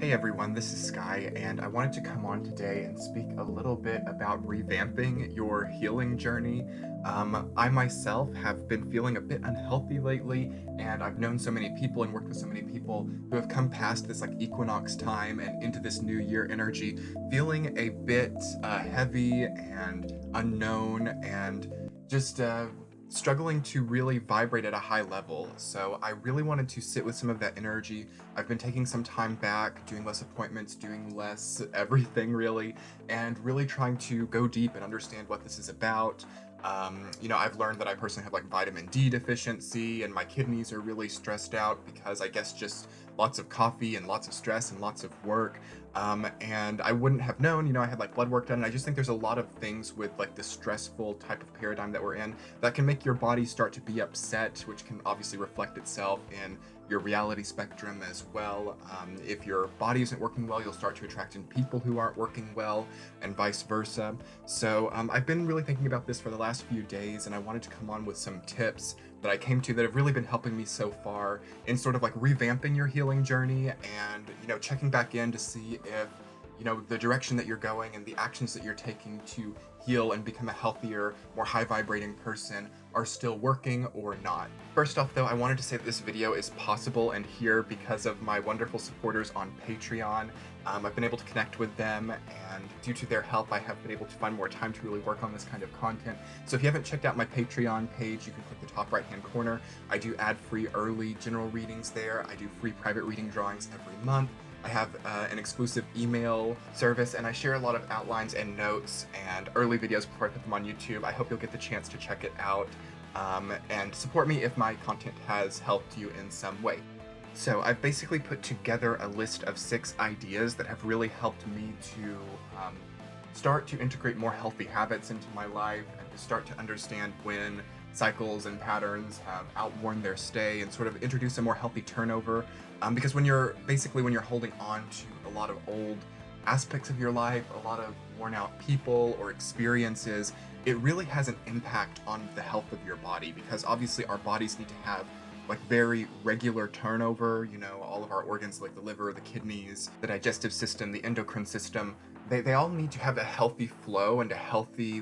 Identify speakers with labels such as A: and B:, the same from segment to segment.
A: Hey everyone, this is Sky, and I wanted to come on today and speak a little bit about revamping your healing journey. I myself have been feeling a bit unhealthy lately, and I've known so many people and worked with so many people who have come past this like equinox time and into this new year energy, feeling a bit heavy and unknown and just struggling to really vibrate at a high level. So I really wanted to sit with some of that energy. I've been taking some time back, doing less appointments, doing less everything really, and really trying to go deep and understand what this is about. I've learned that I personally have like vitamin D deficiency, and my kidneys are really stressed out because I guess just lots of coffee and lots of stress and lots of work. And I wouldn't have known, I had like blood work done, and I just think there's a lot of things with like the stressful type of paradigm that we're in that can make your body start to be upset, which can obviously reflect itself in your reality spectrum as well. If your body isn't working well, you'll start to attract in people who aren't working well, and vice versa. So I've been really thinking about this for the last few days, and I wanted to come on with some tips that I came to that have really been helping me so far in sort of like revamping your healing journey and, checking back in to see if, the direction that you're going and the actions that you're taking to heal and become a healthier, more high vibrating person are still working or not. First off, though, I wanted to say that this video is possible and here because of my wonderful supporters on Patreon. I've been able to connect with them, and due to their help, I have been able to find more time to really work on this kind of content. So if you haven't checked out my Patreon page, you can click the top right-hand corner. I do ad-free early general readings there. I do free private reading drawings every month. I have an exclusive email service, and I share a lot of outlines and notes and early videos before I put them on YouTube. I hope you'll get the chance to check it out and support me if my content has helped you in some way. So I've basically put together a list of 6 ideas that have really helped me to start to integrate more healthy habits into my life and to start to understand when cycles and patterns have outworn their stay and sort of introduce a more healthy turnover. Because when you're holding on to a lot of old aspects of your life, a lot of worn out people or experiences, it really has an impact on the health of your body, because obviously our bodies need to have like very regular turnover. All of our organs like the liver, the kidneys, the digestive system, the endocrine system, they all need to have a healthy flow and a healthy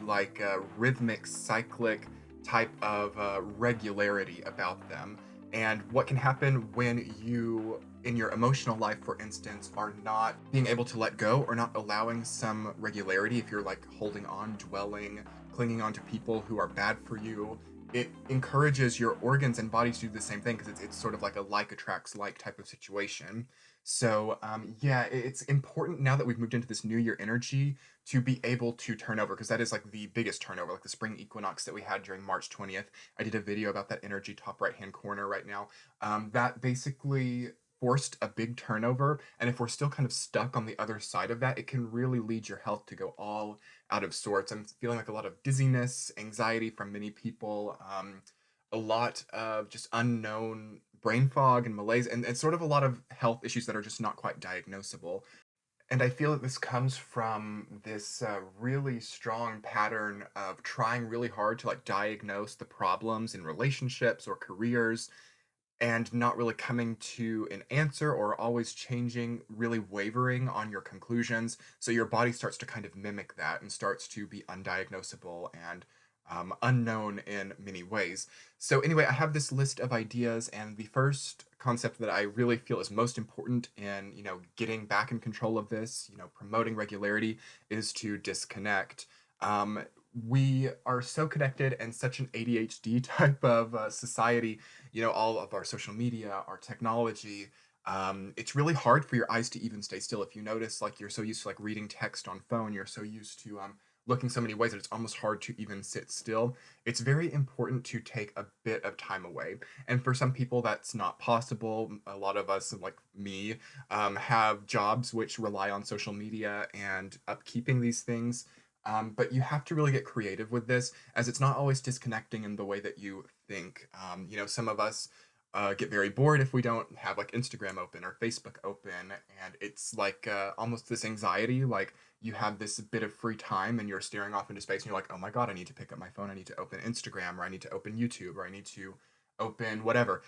A: rhythmic cyclic type of regularity about them. And what can happen when you, in your emotional life, for instance, are not being able to let go or not allowing some regularity, if you're like holding on, dwelling, clinging on to people who are bad for you, it encourages your organs and body to do the same thing, because it's sort of like attracts like type of situation. So yeah, it's important now that we've moved into this new year energy to be able to turn over, because that is like the biggest turnover, like the spring equinox that we had during March 20th. I did a video about that energy, top right hand corner right now. That basically forced a big turnover, and if we're still kind of stuck on the other side of that, it can really lead your health to go all out of sorts. I'm feeling like a lot of dizziness, anxiety from many people, a lot of just unknown brain fog and malaise, and sort of a lot of health issues that are just not quite diagnosable. And I feel that this comes from this really strong pattern of trying really hard to like diagnose the problems in relationships or careers, and not really coming to an answer, or always changing, really wavering on your conclusions. So your body starts to kind of mimic that and starts to be undiagnosable and unknown in many ways. So anyway, I have this list of ideas, and the first concept that I really feel is most important in, getting back in control of this, promoting regularity, is to disconnect. We are so connected and such an ADHD type of society, all of our social media, our technology. It's really hard for your eyes to even stay still. If you notice, like, you're so used to like reading text on phone, you're so used to looking so many ways that it's almost hard to even sit still. It's very important to take a bit of time away. And for some people, that's not possible. A lot of us, like me, have jobs which rely on social media and upkeeping these things. But you have to really get creative with this, as it's not always disconnecting in the way that you think. Some of us get very bored if we don't have like Instagram open or Facebook open, and it's like almost this anxiety, like you have this bit of free time and you're staring off into space and you're like, oh my God, I need to pick up my phone, I need to open Instagram, or I need to open YouTube, or I need to open, whatever.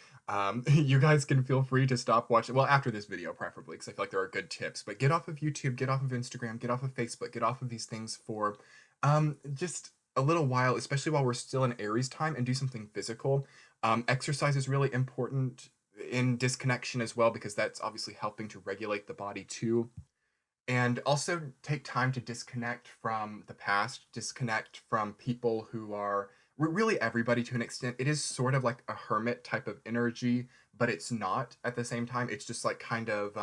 A: You guys can feel free to stop watching. Well, after this video, preferably, because I feel like there are good tips. But get off of YouTube, get off of Instagram, get off of Facebook, get off of these things for just a little while, especially while we're still in Aries time, and do something physical. Exercise is really important in disconnection as well, because that's obviously helping to regulate the body too. And also take time to disconnect from the past, disconnect from people who are really everybody to an extent. It is sort of like a hermit type of energy, but it's not at the same time. It's just like kind of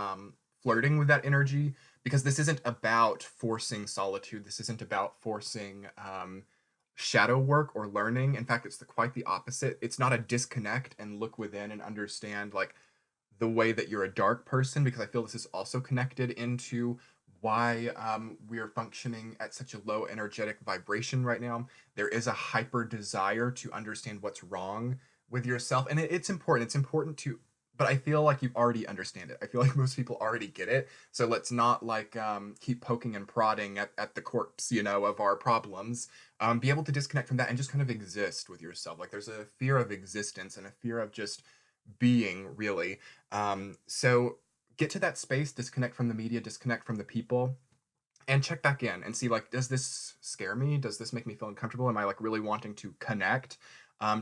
A: flirting with that energy, because this isn't about forcing solitude. This isn't about forcing shadow work or learning. In fact, it's quite the opposite. It's not a disconnect and look within and understand like the way that you're a dark person, because I feel this is also connected into why we are functioning at such a low energetic vibration right now. There is a hyper desire to understand what's wrong with yourself, and it's important. It's important to, but I feel like you already understand it. I feel like most people already get it. So let's not like keep poking and prodding at the corpse, of our problems. Be able to disconnect from that and just kind of exist with yourself. Like there's a fear of existence and a fear of just being, really. So get to that space, disconnect from the media, disconnect from the people, and check back in and see like, does this scare me? Does this make me feel uncomfortable? Am I like really wanting to connect?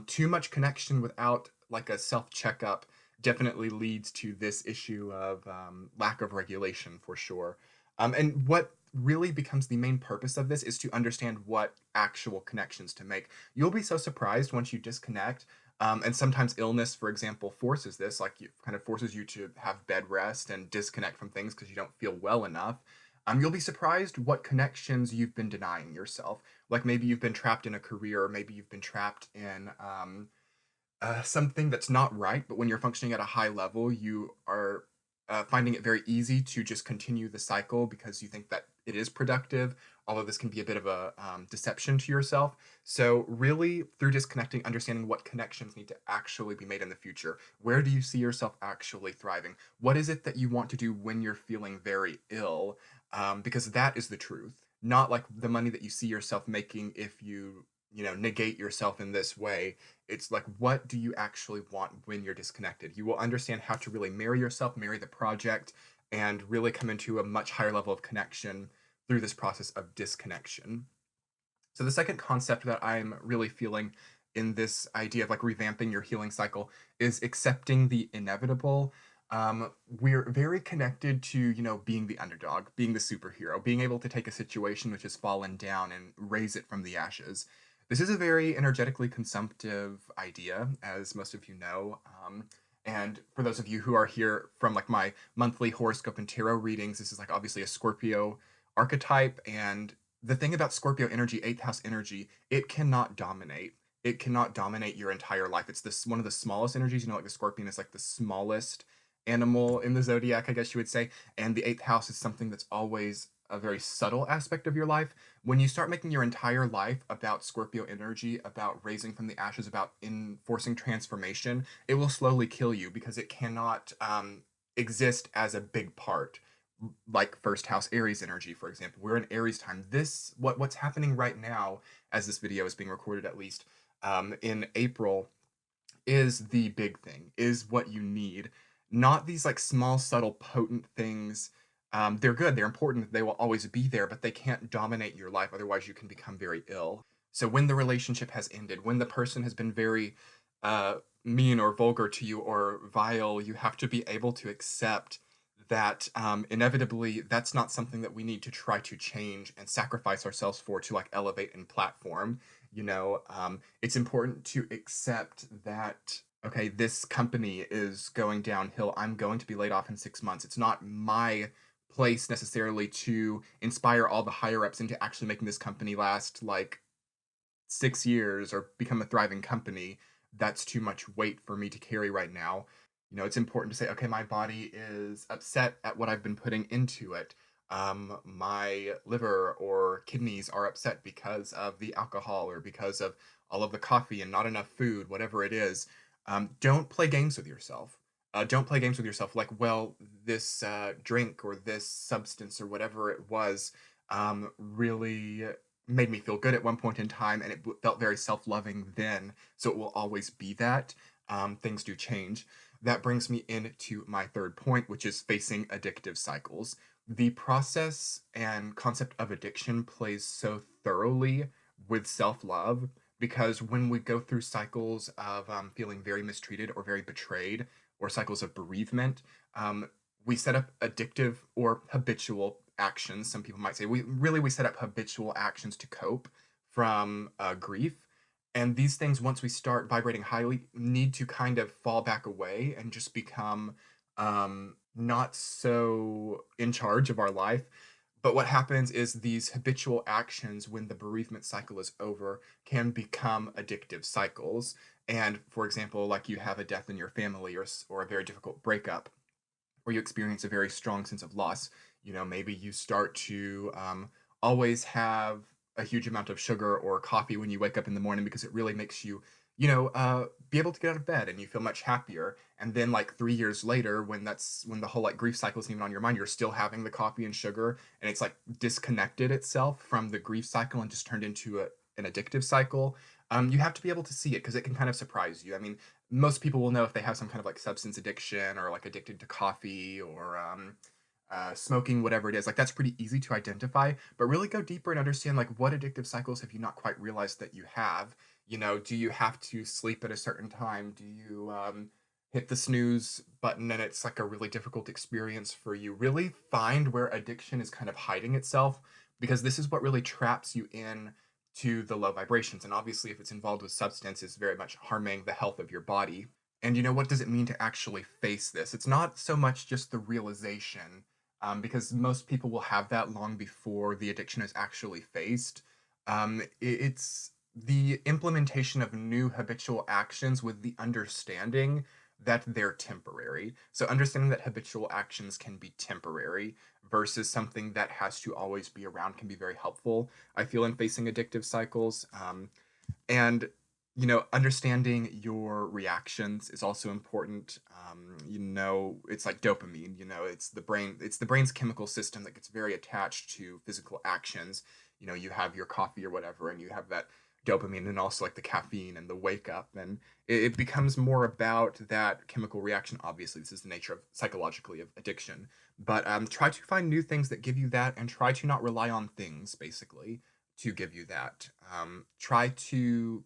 A: Too much connection without like a self checkup definitely leads to this issue of lack of regulation for sure. And what really becomes the main purpose of this is to understand what actual connections to make. You'll be so surprised once you disconnect. And sometimes illness, for example, forces this, like you kind of forces you to have bed rest and disconnect from things because you don't feel well enough. You'll be surprised what connections you've been denying yourself. Like maybe you've been trapped in a career, or maybe you've been trapped in something that's not right, but when you're functioning at a high level, you are finding it very easy to just continue the cycle because you think that it is productive, although this can be a bit of a deception to yourself. So, really, through disconnecting, understanding what connections need to actually be made in the future. Where do you see yourself actually thriving? What is it that you want to do when you're feeling very ill? Because that is the truth, not like the money that you see yourself making if you negate yourself in this way. It's like, what do you actually want when you're disconnected? You will understand how to really marry yourself, marry the project, and really come into a much higher level of connection through this process of disconnection. So, the second concept that I'm really feeling in this idea of like revamping your healing cycle is accepting the inevitable. We're very connected to, being the underdog, being the superhero, being able to take a situation which has fallen down and raise it from the ashes. This is a very energetically consumptive idea, as most of you know. And for those of you who are here from like my monthly horoscope and tarot readings, this is like obviously a Scorpio archetype. And the thing about Scorpio energy, eighth house energy, it cannot dominate. It cannot dominate your entire life. It's this one of the smallest energies. Like the scorpion is like the smallest animal in the zodiac, I guess you would say. And the eighth house is something that's always a very subtle aspect of your life. When you start making your entire life about Scorpio energy, about raising from the ashes, about enforcing transformation, it will slowly kill you because it cannot exist as a big part. Like first house Aries energy, for example. We're in Aries time. What's happening right now, as this video is being recorded at least, in April, is the big thing, is what you need. Not these like small, subtle, potent things. They're good, they're important, they will always be there, but they can't dominate your life. Otherwise, you can become very ill. So when the relationship has ended, when the person has been very mean or vulgar to you or vile, you have to be able to accept that inevitably that's not something that we need to try to change and sacrifice ourselves for to like elevate and platform. It's important to accept that, okay, this company is going downhill. I'm going to be laid off in 6 months. It's not my place necessarily to inspire all the higher ups into actually making this company last like 6 years or become a thriving company. That's too much weight for me to carry right now. It's important to say, okay, my body is upset at what I've been putting into it. My liver or kidneys are upset because of the alcohol or because of all of the coffee and not enough food, whatever it is. Don't play games with yourself. Don't play games with yourself like, well, this drink or this substance or whatever it was really made me feel good at one point in time, and it felt very self-loving then, so it will always be that. things do change. That brings me into my third point, which is facing addictive cycles. The process and concept of addiction plays so thoroughly with self love because when we go through cycles of feeling very mistreated or very betrayed, or cycles of bereavement, um, we set up addictive or habitual actions. Some people might say we set up habitual actions to cope from grief, and these things, once we start vibrating highly, need to kind of fall back away and just become not so in charge of our life. But what happens is these habitual actions, when the bereavement cycle is over, can become addictive cycles. And for example, like you have a death in your family, or a very difficult breakup, or you experience a very strong sense of loss. Maybe you start to always have a huge amount of sugar or coffee when you wake up in the morning because it really makes you, be able to get out of bed, and you feel much happier. And then, like 3 years later, when the whole like grief cycle isn't even on your mind, you're still having the coffee and sugar, and it's like disconnected itself from the grief cycle and just turned into an addictive cycle. You have to be able to see it because it can kind of surprise you. I mean, most people will know if they have some kind of like substance addiction, or like addicted to coffee, or smoking, whatever it is. Like that's pretty easy to identify, but really go deeper and understand like what addictive cycles have you not quite realized that you have. Do you have to sleep at a certain time? Do you hit the snooze button and it's like a really difficult experience for you? Really find where addiction is kind of hiding itself, because this is what really traps you in to the low vibrations. And obviously, if it's involved with substance, is very much harming the health of your body. And what does it mean to actually face this? It's not so much just the realization, because most people will have that long before the addiction is actually faced. It's the implementation of new habitual actions with the understanding that they're temporary. So, understanding that habitual actions can be temporary versus something that has to always be around can be very helpful, I feel, in facing addictive cycles. And understanding your reactions is also important. It's like dopamine. It's the brain's chemical system that gets very attached to physical actions. You have your coffee or whatever, and you have that dopamine, and also like the caffeine and the wake up, and it becomes more about that chemical reaction. Obviously, this is the nature of psychologically of addiction, but try to find new things that give you that, and try to not rely on things, basically, to give you that. Try to,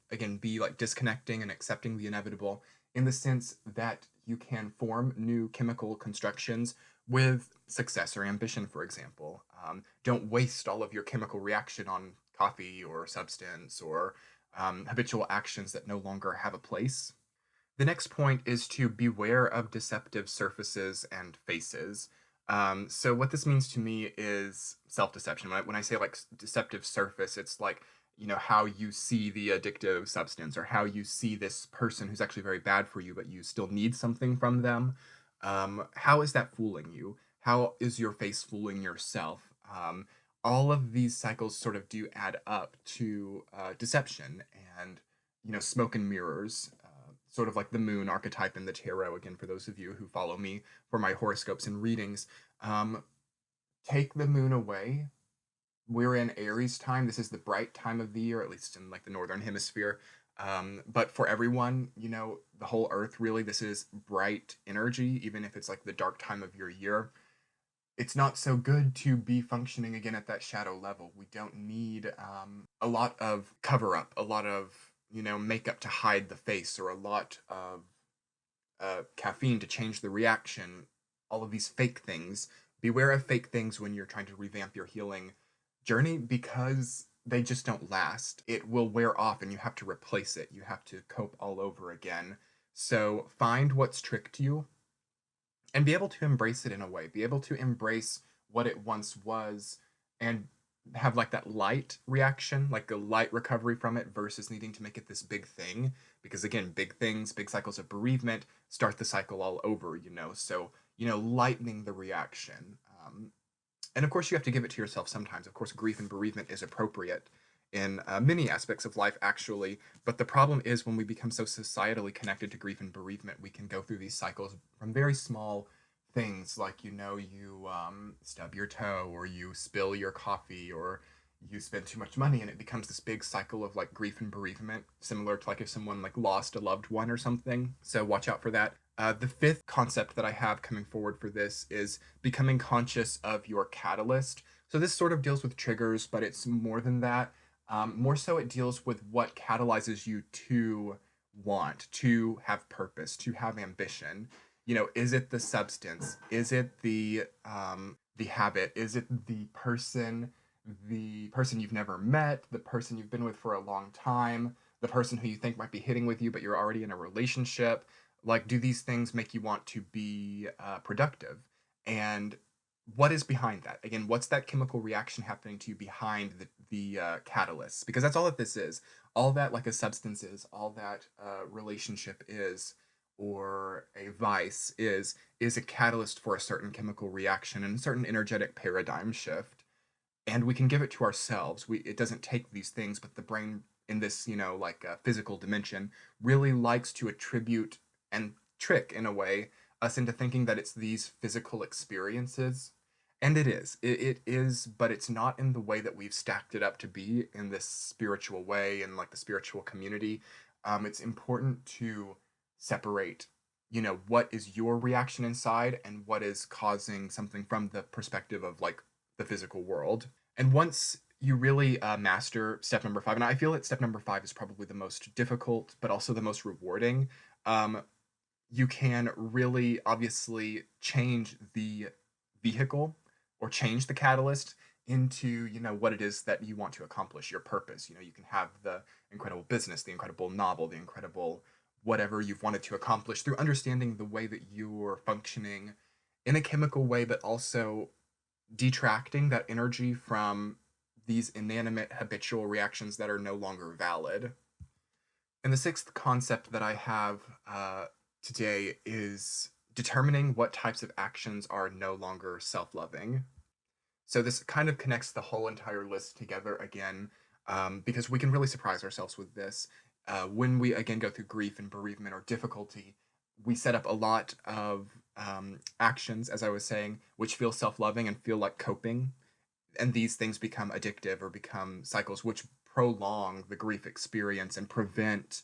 A: again, be like disconnecting and accepting the inevitable, in the sense that you can form new chemical constructions with success or ambition, for example. Don't waste all of your chemical reaction on coffee or substance, or habitual actions that no longer have a place. The next point is to beware of deceptive surfaces and faces. So what this means to me is self-deception. When I say like deceptive surface, it's like, how you see the addictive substance, or how you see this person who's actually very bad for you, but you still need something from them. How is that fooling you? How is your face fooling yourself? All of these cycles sort of do add up to deception, and smoke and mirrors, sort of like the moon archetype in the tarot. Again, for those of you who follow me for my horoscopes and readings, um, take the moon away. We're in Aries time. This is the bright time of the year, at least in like the northern hemisphere. But for everyone, the whole Earth, really, this is bright energy, even if it's like the dark time of your year. It's not so good to be functioning again at that shadow level. We don't need a lot of cover up, a lot of makeup to hide the face, or a lot of caffeine to change the reaction. All of these fake things. Beware of fake things when you're trying to revamp your healing journey, because they just don't last. It will wear off, and you have to replace it. You have to cope all over again. So find what's tricked you, and be able to embrace it in a way. Be able to embrace what it once was, and have like that light reaction, like a light recovery from it, versus needing to make it this big thing. Because again, big things, big cycles of bereavement start the cycle all over, So, lightening the reaction. And of course, you have to give it to yourself sometimes. Of course, grief and bereavement is appropriate in many aspects of life, actually. But the problem is, when we become so societally connected to grief and bereavement, we can go through these cycles from very small things, like you stub your toe, or you spill your coffee, or you spend too much money and it becomes this big cycle of like grief and bereavement, similar to like if someone like lost a loved one or something. So watch out for that. The fifth concept that I have coming forward for this is becoming conscious of your catalyst. So this sort of deals with triggers, but it's more than that. More so, it deals with what catalyzes you to want, to have purpose, to have ambition. Is it the substance? Is it the habit? Is it the person you've never met, the person you've been with for a long time, the person who you think might be hitting with you, but you're already in a relationship? Like, do these things make you want to be productive? And what is behind that? Again, what's that chemical reaction happening to you behind the catalyst? Because that's all that this is. All that like a substance is, all that relationship is, or a vice is a catalyst for a certain chemical reaction and a certain energetic paradigm shift. And we can give it to ourselves. It doesn't take these things, but the brain in this like physical dimension really likes to attribute and trick in a way us into thinking that it's these physical experiences. And it is, but it's not in the way that we've stacked it up to be in this spiritual way and like the spiritual community. It's important to separate what is your reaction inside and what is causing something from the perspective of like the physical world. And once you really master step number five, and I feel that step number five is probably the most difficult, but also the most rewarding, um, you can really obviously change the vehicle or change the catalyst into what it is that you want to accomplish, your purpose. You can have the incredible business, the incredible novel, the incredible whatever you've wanted to accomplish through understanding the way that you're functioning in a chemical way, but also detracting that energy from these inanimate habitual reactions that are no longer valid. And the sixth concept that I have today is determining what types of actions are no longer self-loving. So this kind of connects the whole entire list together again, because we can really surprise ourselves with this. When we again go through grief and bereavement or difficulty, we set up a lot of actions, as I was saying, which feel self-loving and feel like coping, and these things become addictive or become cycles which prolong the grief experience and prevent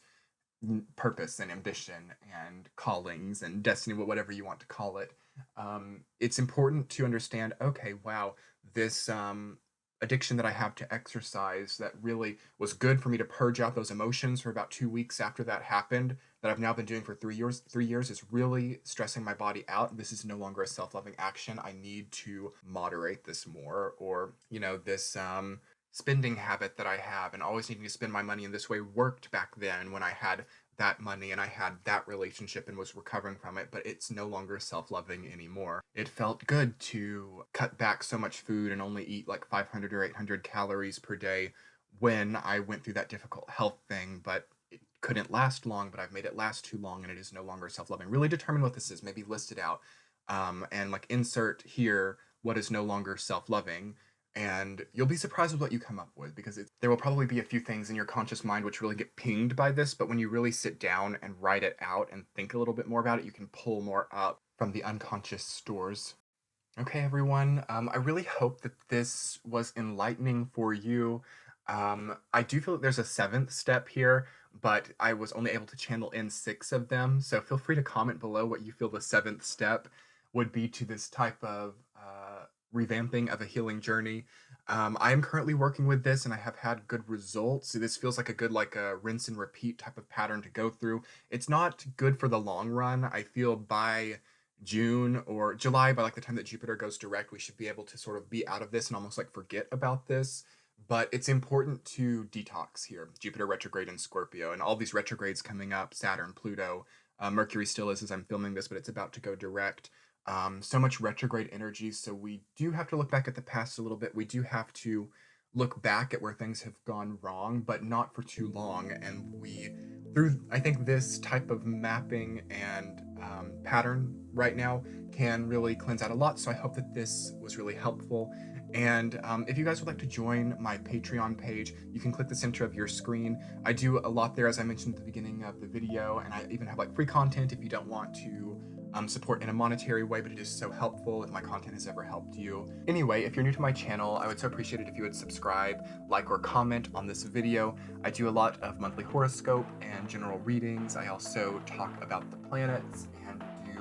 A: purpose and ambition and callings and destiny, whatever you want to call it. It's important to understand, okay, wow, this addiction that I have to exercise that really was good for me to purge out those emotions for about 2 weeks after that happened, that I've now been doing for 3 years. 3 years is really stressing my body out. This is no longer a self-loving action. I need to moderate this more, or this spending habit that I have and always needing to spend my money in this way worked back then when I had that money and I had that relationship and was recovering from it, but it's no longer self-loving anymore. It felt good to cut back so much food and only eat like 500 or 800 calories per day when I went through that difficult health thing, but it couldn't last long, but I've made it last too long and it is no longer self-loving. Really determine what this is, maybe list it out, and like insert here what is no longer self-loving, and you'll be surprised with what you come up with, because there will probably be a few things in your conscious mind which really get pinged by this, but when you really sit down and write it out and think a little bit more about it, you can pull more up from the unconscious stores. Okay, everyone, I really hope that this was enlightening for you. I do feel that there's a seventh step here, but I was only able to channel in 6 of them, so feel free to comment below what you feel the seventh step would be to this type of revamping of a healing journey. I am currently working with this and I have had good results. So this feels like a good like a rinse and repeat type of pattern to go through. It's not good for the long run. I feel by June or July, by like the time that Jupiter goes direct, we should be able to sort of be out of this and almost like forget about this. But it's important to detox here. Jupiter retrograde in Scorpio and all these retrogrades coming up, Saturn, Pluto, Mercury still is as I'm filming this, but it's about to go direct. So much retrograde energy, so we do have to look back at the past a little bit. We do have to look back at where things have gone wrong, but not for too long. And through I think this type of mapping and pattern right now can really cleanse out a lot. So I hope that this was really helpful. And if you guys would like to join my Patreon page, you can click the center of your screen. I do a lot there, as I mentioned at the beginning of the video, and I even have like free content if you don't want to support in a monetary way, but it is so helpful if my content has ever helped you. Anyway, if you're new to my channel, I would so appreciate it if you would subscribe, like, or comment on this video. I do a lot of monthly horoscope and general readings. I also talk about the planets and do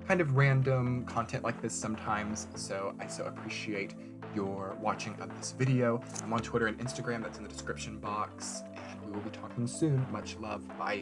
A: kind of random content like this sometimes, so I so appreciate your watching of this video. I'm on Twitter and Instagram, that's in the description box, and we will be talking soon. Much love, bye.